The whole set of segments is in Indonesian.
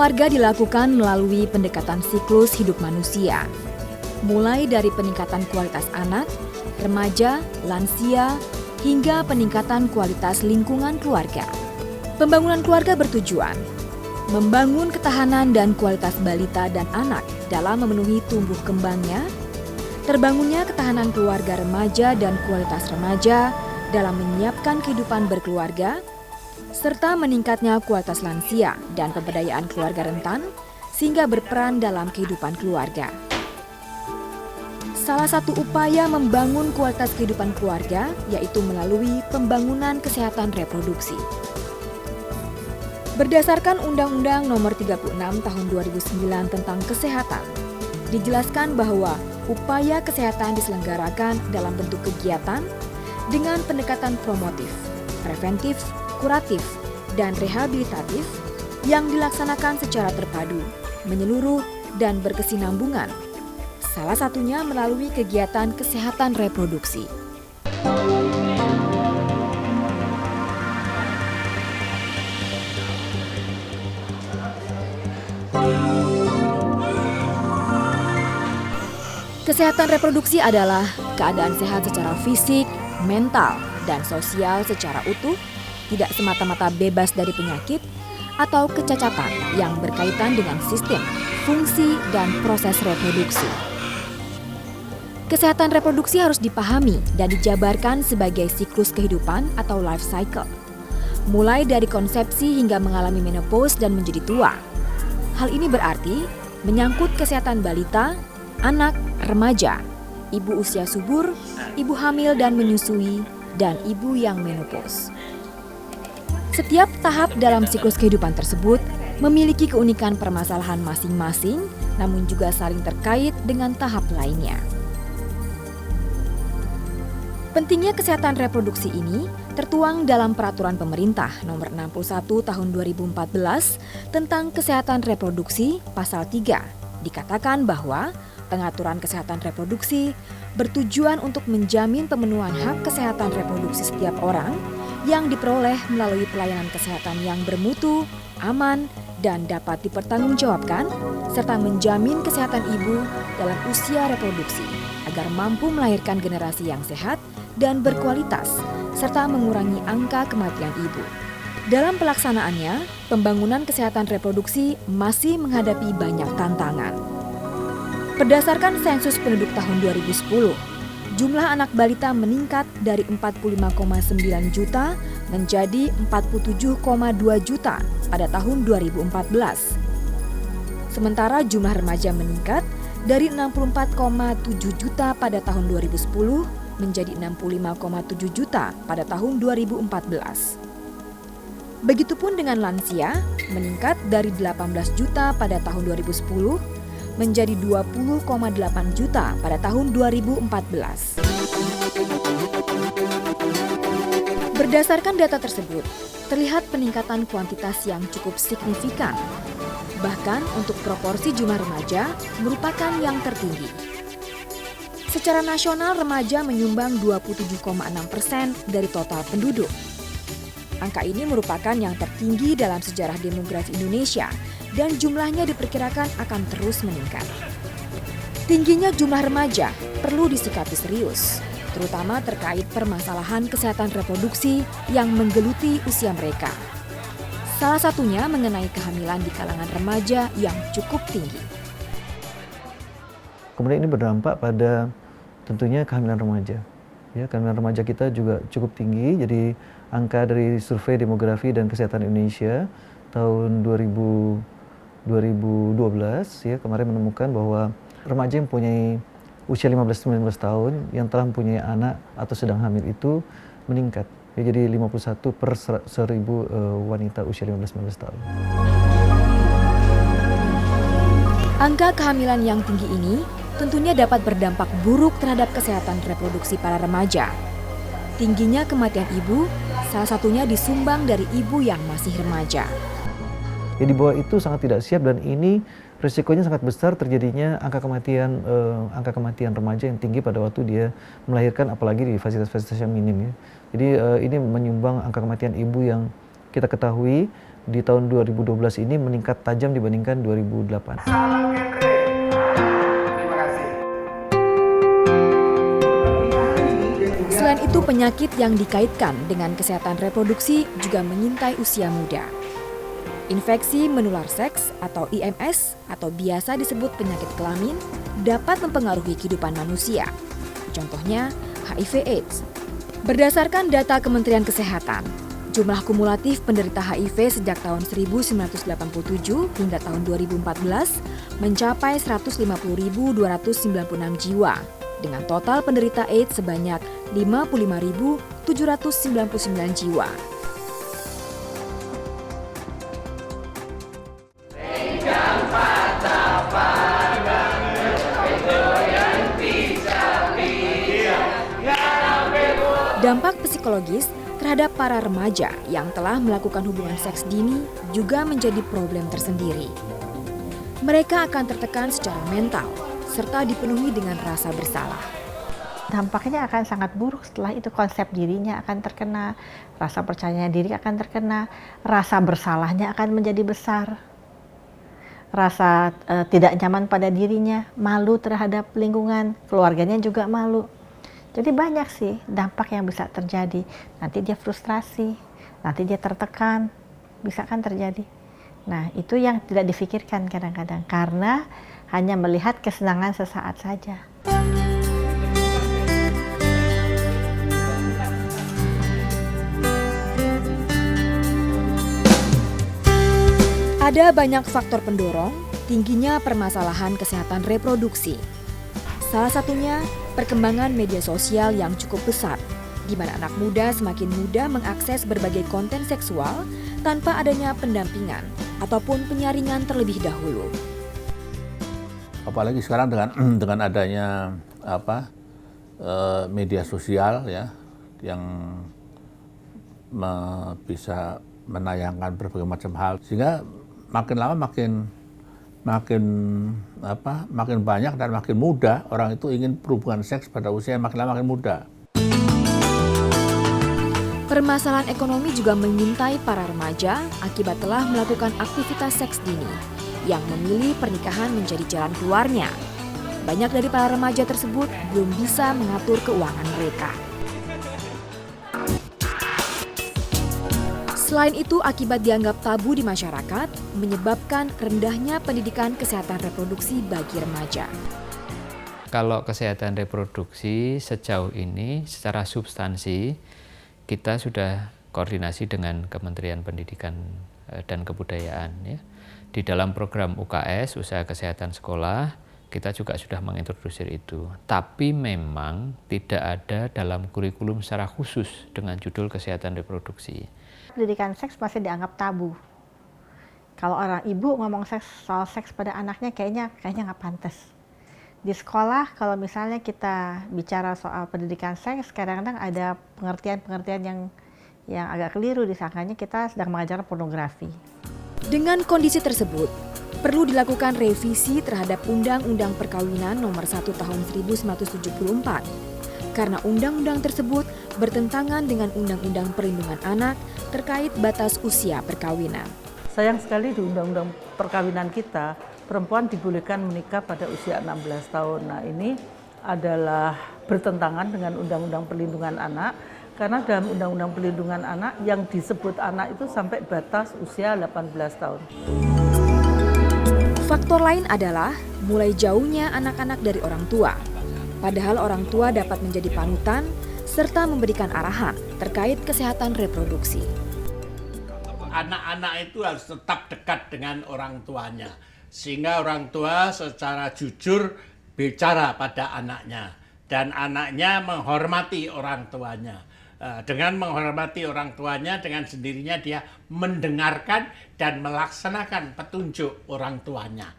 Keluarga dilakukan melalui pendekatan siklus hidup manusia, mulai dari peningkatan kualitas anak, remaja, lansia, hingga peningkatan kualitas lingkungan keluarga. Pembangunan keluarga bertujuan membangun ketahanan dan kualitas balita dan anak dalam memenuhi tumbuh kembangnya, terbangunnya ketahanan keluarga remaja dan kualitas remaja dalam menyiapkan kehidupan berkeluarga, serta meningkatnya kualitas lansia dan pemberdayaan keluarga rentan sehingga berperan dalam kehidupan keluarga. Salah satu upaya membangun kualitas kehidupan keluarga yaitu melalui pembangunan kesehatan reproduksi. Berdasarkan Undang-Undang Nomor 36 Tahun 2009 tentang Kesehatan, dijelaskan bahwa upaya kesehatan diselenggarakan dalam bentuk kegiatan dengan pendekatan promotif, preventif, kuratif, dan rehabilitatif yang dilaksanakan secara terpadu, menyeluruh, dan berkesinambungan. Salah satunya melalui kegiatan kesehatan reproduksi. Kesehatan reproduksi adalah keadaan sehat secara fisik, mental, dan sosial secara utuh, tidak semata-mata bebas dari penyakit atau kecacatan yang berkaitan dengan sistem, fungsi, dan proses reproduksi. Kesehatan reproduksi harus dipahami dan dijabarkan sebagai siklus kehidupan atau life cycle, mulai dari konsepsi hingga mengalami menopause dan menjadi tua. Hal ini berarti menyangkut kesehatan balita, anak, remaja, ibu usia subur, ibu hamil dan menyusui, dan ibu yang menopause. Setiap tahap dalam siklus kehidupan tersebut memiliki keunikan permasalahan masing-masing, namun juga saling terkait dengan tahap lainnya. Pentingnya kesehatan reproduksi ini tertuang dalam Peraturan Pemerintah Nomor 61 Tahun 2014 tentang Kesehatan Reproduksi Pasal 3. Dikatakan bahwa pengaturan kesehatan reproduksi bertujuan untuk menjamin pemenuhan hak kesehatan reproduksi setiap orang yang diperoleh melalui pelayanan kesehatan yang bermutu, aman, dan dapat dipertanggungjawabkan, serta menjamin kesehatan ibu dalam usia reproduksi agar mampu melahirkan generasi yang sehat dan berkualitas, serta mengurangi angka kematian ibu. Dalam pelaksanaannya, pembangunan kesehatan reproduksi masih menghadapi banyak tantangan. Berdasarkan sensus penduduk tahun 2010, jumlah anak balita meningkat dari 45,9 juta menjadi 47,2 juta pada tahun 2014. Sementara jumlah remaja meningkat dari 64,7 juta pada tahun 2010 menjadi 65,7 juta pada tahun 2014. Begitupun dengan lansia, meningkat dari 18 juta pada tahun 2010 menjadi 20,8 juta pada tahun 2014. Berdasarkan data tersebut, terlihat peningkatan kuantitas yang cukup signifikan. Bahkan untuk proporsi jumlah remaja merupakan yang tertinggi. Secara nasional, remaja menyumbang 27,6% dari total penduduk. Angka ini merupakan yang tertinggi dalam sejarah demografi Indonesia dan jumlahnya diperkirakan akan terus meningkat. Tingginya jumlah remaja perlu disikapi serius, terutama terkait permasalahan kesehatan reproduksi yang menggeluti usia mereka. Salah satunya mengenai kehamilan di kalangan remaja yang cukup tinggi. Kemudian ini berdampak pada tentunya kehamilan remaja. Ya, kehamilan remaja kita juga cukup tinggi, jadi angka dari Survei Demografi dan Kesehatan Indonesia tahun 2012 ya kemarin menemukan bahwa remaja yang mempunyai usia 15-19 tahun yang telah mempunyai anak atau sedang hamil itu meningkat. Ya, jadi 51 per 1.000 wanita usia 15-19 tahun. Angka kehamilan yang tinggi ini tentunya dapat berdampak buruk terhadap kesehatan reproduksi para remaja. Tingginya kematian ibu salah satunya disumbang dari ibu yang masih remaja. Ya, di bawah itu sangat tidak siap dan ini risikonya sangat besar terjadinya angka kematian remaja yang tinggi pada waktu dia melahirkan, apalagi di fasilitas-fasilitas yang minim ya. Jadi ini menyumbang angka kematian ibu yang kita ketahui di tahun 2012 ini meningkat tajam dibandingkan 2008. Selain itu, penyakit yang dikaitkan dengan kesehatan reproduksi juga mengintai usia muda. Infeksi menular seks atau IMS atau biasa disebut penyakit kelamin dapat mempengaruhi kehidupan manusia. Contohnya HIV/AIDS. Berdasarkan data Kementerian Kesehatan, jumlah kumulatif penderita HIV sejak tahun 1987 hingga tahun 2014 mencapai 150.296 jiwa, dengan total penderita AIDS sebanyak 55.799 jiwa. Dampak psikologis terhadap para remaja yang telah melakukan hubungan seks dini juga menjadi problem tersendiri. Mereka akan tertekan secara mental serta dipenuhi dengan rasa bersalah. Dampaknya akan sangat buruk. Setelah itu konsep dirinya akan terkena, rasa percaya diri akan terkena, rasa bersalahnya akan menjadi besar, rasa tidak nyaman pada dirinya, malu terhadap lingkungan, keluarganya juga malu. Jadi banyak sih dampak yang bisa terjadi. Nanti dia frustrasi, nanti dia tertekan, bisa kan terjadi. Nah, itu yang tidak difikirkan kadang-kadang karena hanya melihat kesenangan sesaat saja. Ada banyak faktor pendorong tingginya permasalahan kesehatan reproduksi. Salah satunya perkembangan media sosial yang cukup pesat, di mana anak muda semakin mudah mengakses berbagai konten seksual tanpa adanya pendampingan ataupun penyaringan terlebih dahulu. Apalagi sekarang dengan adanya media sosial ya yang bisa menayangkan berbagai macam hal, sehingga makin lama makin banyak dan makin muda orang itu ingin berhubungan seks pada usia yang makin lama makin muda. Permasalahan ekonomi juga mengintai para remaja akibat telah melakukan aktivitas seks dini yang memilih pernikahan menjadi jalan keluarnya. Banyak dari para remaja tersebut belum bisa mengatur keuangan mereka. Selain itu, akibat dianggap tabu di masyarakat, menyebabkan rendahnya pendidikan kesehatan reproduksi bagi remaja. Kalau kesehatan reproduksi sejauh ini secara substansi, kita sudah koordinasi dengan Kementerian Pendidikan dan Kebudayaan. Ya. Di dalam program UKS, Usaha Kesehatan Sekolah, kita juga sudah mengintrodusir itu. Tapi memang tidak ada dalam kurikulum secara khusus dengan judul kesehatan reproduksi. Pendidikan seks masih dianggap tabu. Kalau orang ibu ngomong soal seks pada anaknya kayaknya nggak pantas. Di sekolah kalau misalnya kita bicara soal pendidikan seks, kadang-kadang ada pengertian-pengertian yang agak keliru, disangkanya kita sedang mengajar pornografi. Dengan kondisi tersebut, perlu dilakukan revisi terhadap Undang-Undang Perkawinan Nomor 1 Tahun 1974. Karena undang-undang tersebut bertentangan dengan Undang-Undang Perlindungan Anak terkait batas usia perkawinan. Sayang sekali di Undang-Undang Perkawinan kita, perempuan dibolehkan menikah pada usia 16 tahun. Nah, ini adalah bertentangan dengan Undang-Undang Perlindungan Anak, karena dalam Undang-Undang Perlindungan Anak yang disebut anak itu sampai batas usia 18 tahun. Faktor lain adalah mulai jauhnya anak-anak dari orang tua. Padahal orang tua dapat menjadi panutan serta memberikan arahan terkait kesehatan reproduksi. Anak-anak itu harus tetap dekat dengan orang tuanya, sehingga orang tua secara jujur bicara pada anaknya, dan anaknya menghormati orang tuanya. Dengan menghormati orang tuanya, dengan sendirinya dia mendengarkan dan melaksanakan petunjuk orang tuanya.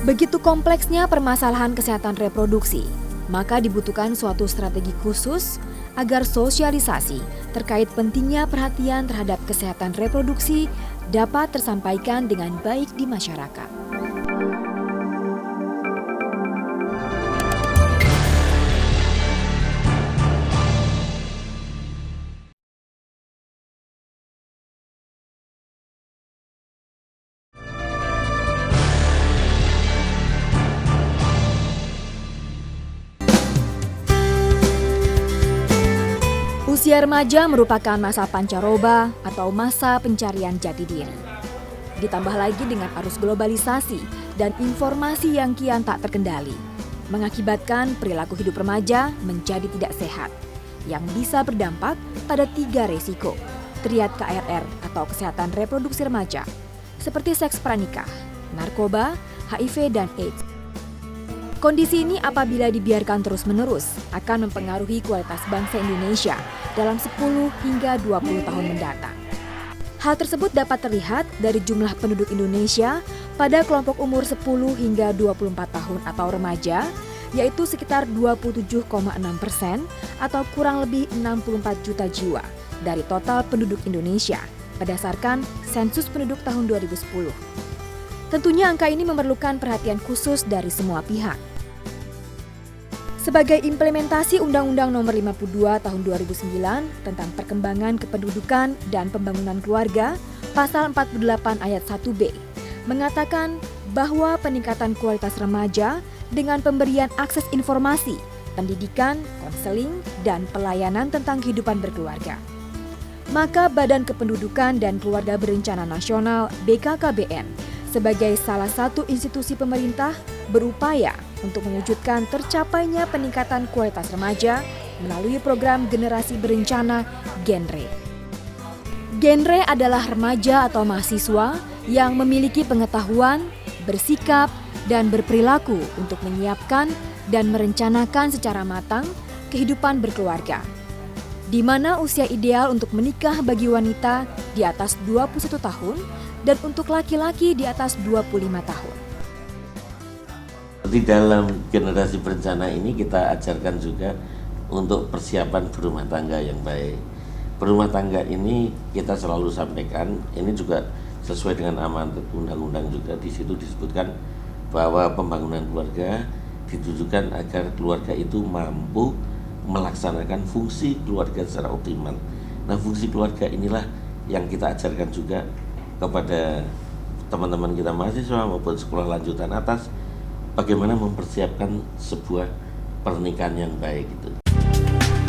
Begitu kompleksnya permasalahan kesehatan reproduksi, maka dibutuhkan suatu strategi khusus agar sosialisasi terkait pentingnya perhatian terhadap kesehatan reproduksi dapat tersampaikan dengan baik di masyarakat. Usia remaja merupakan masa pancaroba atau masa pencarian jati diri. Ditambah lagi dengan arus globalisasi dan informasi yang kian tak terkendali, mengakibatkan perilaku hidup remaja menjadi tidak sehat, yang bisa berdampak pada 3 resiko, triad KRR atau kesehatan reproduksi remaja, seperti seks pranikah, narkoba, HIV, dan AIDS. Kondisi ini apabila dibiarkan terus-menerus akan mempengaruhi kualitas bangsa Indonesia dalam 10 hingga 20 tahun mendatang. Hal tersebut dapat terlihat dari jumlah penduduk Indonesia pada kelompok umur 10 hingga 24 tahun atau remaja, yaitu sekitar 27,6% atau kurang lebih 64 juta jiwa dari total penduduk Indonesia berdasarkan sensus penduduk tahun 2010. Tentunya angka ini memerlukan perhatian khusus dari semua pihak. Sebagai implementasi Undang-Undang Nomor 52 Tahun 2009 tentang Perkembangan Kependudukan dan Pembangunan Keluarga, Pasal 48 Ayat 1B, mengatakan bahwa peningkatan kualitas remaja dengan pemberian akses informasi, pendidikan, konseling, dan pelayanan tentang kehidupan berkeluarga. Maka Badan Kependudukan dan Keluarga Berencana Nasional (BKKBN) sebagai salah satu institusi pemerintah berupaya untuk mewujudkan tercapainya peningkatan kualitas remaja melalui program Generasi Berencana (GENRE). GENRE adalah remaja atau mahasiswa yang memiliki pengetahuan, bersikap, dan berperilaku untuk menyiapkan dan merencanakan secara matang kehidupan berkeluarga, di mana usia ideal untuk menikah bagi wanita di atas 21 tahun dan untuk laki-laki di atas 25 tahun. Di dalam generasi berencana ini kita ajarkan juga untuk persiapan berumah tangga yang baik. Berumah tangga ini kita selalu sampaikan, ini juga sesuai dengan amanat undang-undang juga, di situ disebutkan bahwa pembangunan keluarga ditujukan agar keluarga itu mampu melaksanakan fungsi keluarga secara optimal. Nah, fungsi keluarga inilah yang kita ajarkan juga kepada teman-teman kita mahasiswa maupun sekolah lanjutan atas, bagaimana mempersiapkan sebuah pernikahan yang baik itu.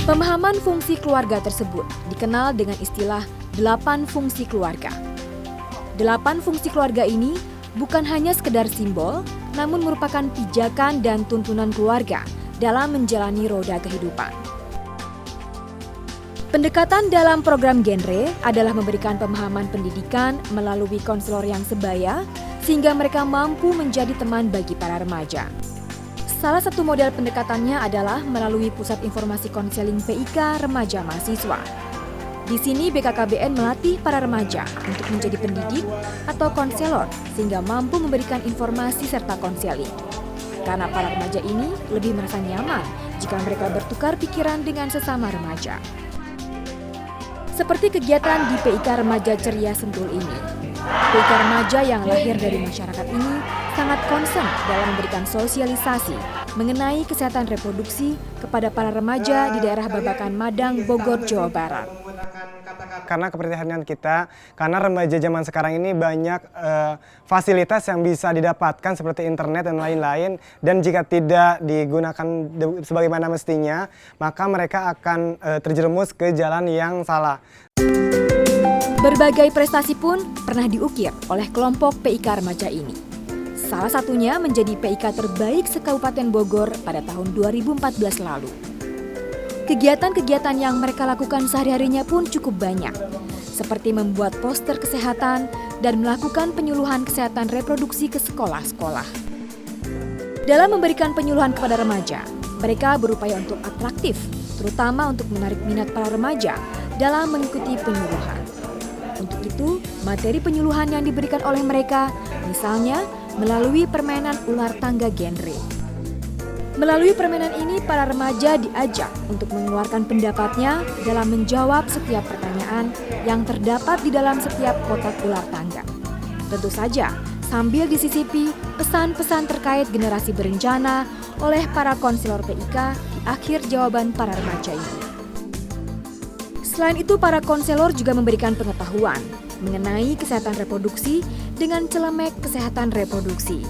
Pemahaman fungsi keluarga tersebut dikenal dengan istilah 8 fungsi keluarga. 8 fungsi keluarga ini bukan hanya sekedar simbol, namun merupakan pijakan dan tuntunan keluarga dalam menjalani roda kehidupan. Pendekatan dalam program GENRE adalah memberikan pemahaman pendidikan melalui konselor yang sebaya sehingga mereka mampu menjadi teman bagi para remaja. Salah satu model pendekatannya adalah melalui Pusat Informasi Konseling PIK Remaja Mahasiswa. Di sini BKKBN melatih para remaja untuk menjadi pendidik atau konselor sehingga mampu memberikan informasi serta konseling. Karena para remaja ini lebih merasa nyaman jika mereka bertukar pikiran dengan sesama remaja. Seperti kegiatan di PIK Remaja Ceria Sentul ini. PIK remaja yang lahir dari masyarakat ini sangat concern dalam memberikan sosialisasi mengenai kesehatan reproduksi kepada para remaja di daerah Babakan Madang, Bogor, Jawa Barat. Karena keprihatinan kita, karena remaja zaman sekarang ini banyak fasilitas yang bisa didapatkan seperti internet dan lain-lain, dan jika tidak digunakan sebagaimana mestinya, maka mereka akan terjerumus ke jalan yang salah. Berbagai prestasi pun pernah diukir oleh kelompok PIK remaja ini. Salah satunya menjadi PIK terbaik se-Kabupaten Bogor pada tahun 2014 lalu. Kegiatan-kegiatan yang mereka lakukan sehari-harinya pun cukup banyak, seperti membuat poster kesehatan dan melakukan penyuluhan kesehatan reproduksi ke sekolah-sekolah. Dalam memberikan penyuluhan kepada remaja, mereka berupaya untuk atraktif, terutama untuk menarik minat para remaja dalam mengikuti penyuluhan. Untuk itu, materi penyuluhan yang diberikan oleh mereka, misalnya melalui permainan ular tangga GENRE. Melalui permainan ini, para remaja diajak untuk mengeluarkan pendapatnya dalam menjawab setiap pertanyaan yang terdapat di dalam setiap kotak ular tangga. Tentu saja, sambil disisipi pesan-pesan terkait generasi berencana oleh para konselor PIK di akhir jawaban para remaja ini. Selain itu, para konselor juga memberikan pengetahuan mengenai kesehatan reproduksi dengan celemek kesehatan reproduksi.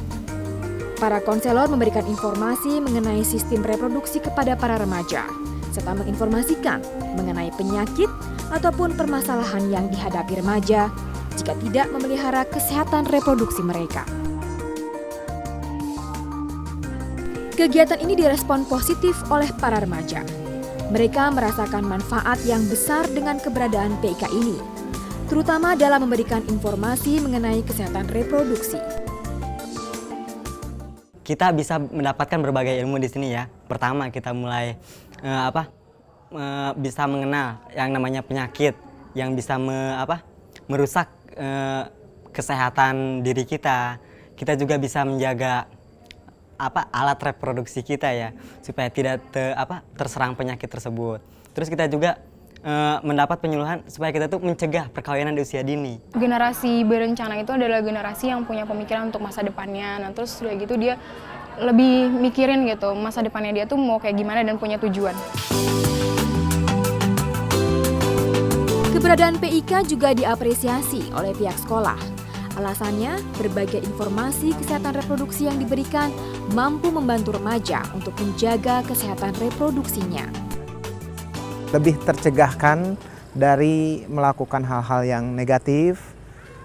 Para konselor memberikan informasi mengenai sistem reproduksi kepada para remaja, serta menginformasikan mengenai penyakit ataupun permasalahan yang dihadapi remaja jika tidak memelihara kesehatan reproduksi mereka. Kegiatan ini direspon positif oleh para remaja. Mereka merasakan manfaat yang besar dengan keberadaan PIK ini, terutama dalam memberikan informasi mengenai kesehatan reproduksi. Kita bisa mendapatkan berbagai ilmu di sini ya. Pertama kita mulai bisa mengenal yang namanya penyakit yang bisa merusak kesehatan diri kita. Kita juga bisa menjaga alat reproduksi kita ya supaya tidak terserang penyakit tersebut. Terus kita juga mendapat penyuluhan supaya kita tuh mencegah perkawinan di usia dini. Generasi berencana itu adalah generasi yang punya pemikiran untuk masa depannya. Nah terus udah gitu dia lebih mikirin gitu masa depannya dia tuh mau kayak gimana dan punya tujuan. Keberadaan PIK juga diapresiasi oleh pihak sekolah. Alasannya, berbagai informasi kesehatan reproduksi yang diberikan mampu membantu remaja untuk menjaga kesehatan reproduksinya. Lebih tercegahkan dari melakukan hal-hal yang negatif,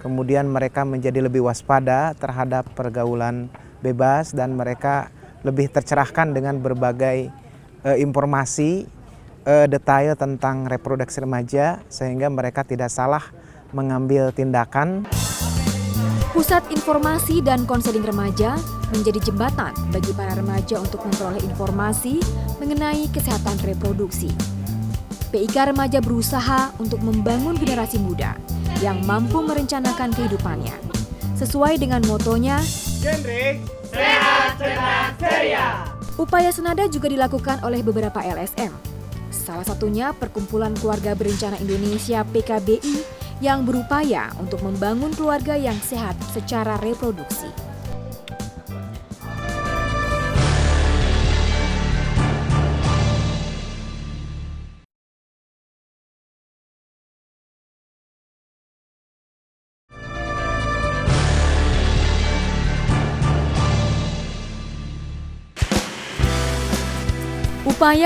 kemudian mereka menjadi lebih waspada terhadap pergaulan bebas dan mereka lebih tercerahkan dengan berbagai informasi detail tentang reproduksi remaja sehingga mereka tidak salah mengambil tindakan. Pusat Informasi dan Konseling Remaja menjadi jembatan bagi para remaja untuk memperoleh informasi mengenai kesehatan reproduksi. PIK Remaja berusaha untuk membangun generasi muda yang mampu merencanakan kehidupannya. Sesuai dengan motonya, Gendrik, sehat, cerdas, ceria. Upaya senada juga dilakukan oleh beberapa LSM. Salah satunya Perkumpulan Keluarga Berencana Indonesia PKBI yang berupaya untuk membangun keluarga yang sehat secara reproduksi. Upaya